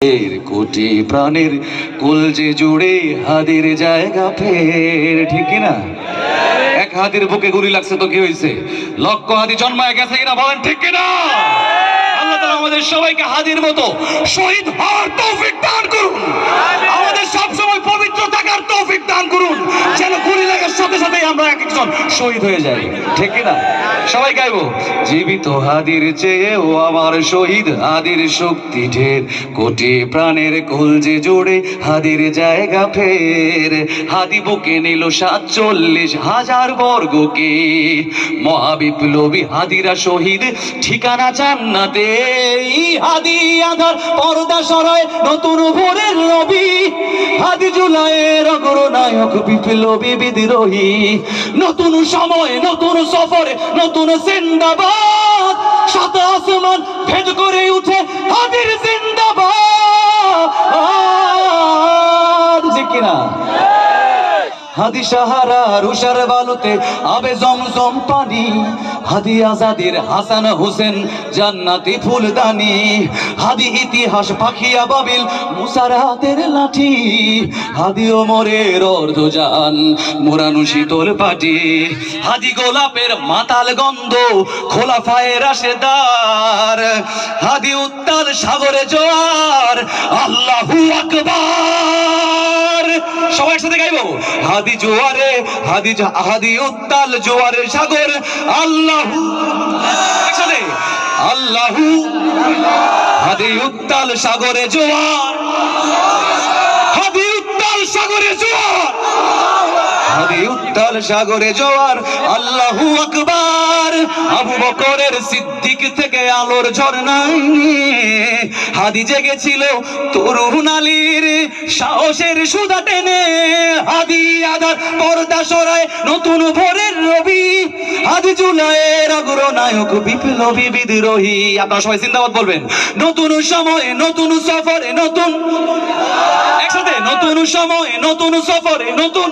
কোটি প্রাণের কলজে জুড়ে হাদির জায়গা ফের, ঠিক না? এক হাদির বুকে গুলি লাগছে তো কি হয়েছে? লক্ষ হাদি জন্মায় গেছে কিনা বলেন, ঠিক কিনা? আল্লাহ তাআলা আমাদের সবাইকে হাদির মতো শহীদ হওয়ার তৌফিক দান করুন। আমাদের সব সময় পবিত্র থাকার তৌফিক দান করুন, যেন গুলি লাগার সাথে সাথে আমরা এক একজন শহীদ হয়ে যাই, ঠিক কিনা? সবাই গাইবো, জীবিত হাদির চেয়েও আমার শহীদ হাদির শক্তি ঢের, কোটি প্রাণের কলজে জুড়ে হাদির জায়গা ফের। হাদি বুকে নিল ৪৭,০০০ বর্গকে, মহাবিপ্লবী হাদিরা শহীদ, ঠিকানা জান্নাতে। হাদি আধার পর্দা সরায় নতুন ভোরের নবী, হাদি জুলাইয়ের অগ্রনায়ক বিপ্লবী বিদ্রোহী। নতুন সময় নতুন সফরে নতুন জিন্দাবাদ, সাত আসমান ভেদ করে উঠে হাদির জিন্দাবাদ, ঠিক কিনা? হাদি সাহারা রুষার বালুতে আবে জমজম পানি, হাদি আজাদির হাসান হোসেন জান্নাতি ফুলদানি। হাদি ইতিহাস পাখিয়া বাবিল মুসার হাতের লাঠি, হাদি ওমরের অর্ধজান মোরানু শীতল পাটি। হাদি গোলাপের মাতাল গন্ধ খোলাফায়ে রাশেদার, হাদি উত্তাল সাগরে জোয়ার আল্লাহু আকবার। সবাই একসাথে গাইবো, হাদি জোয়ারে হাদি উত্তাল জোয়ারের সাগর আল্লাহু, একসাথে আল্লাহু। হাদি উত্তাল সাগরে জোয়ার, হাদি উত্তাল সাগরে জোয়ার, হাদি উত্তাল সাগরে জোয়ার আল্লাহু আকবার। আবু বকরের সিদ্দিক থেকে আলোর ঝর্ণায় হাদি জেগেছিল তরুণ আলীর সাহসের সুধা টেনে। হাদি আধার পর্দা সরায় নতুন ভোরের রবি, হাদি জুলাইয়ের অগ্রনায়ক বিপ্লবী বিদ্রোহী। আপনারা সবাই জিন্দাবাদ বলবেন। নতুন সময়ে নতুন সফরে নতুন, একসাথে নতুন সময়ে নতুন সফরে নতুন।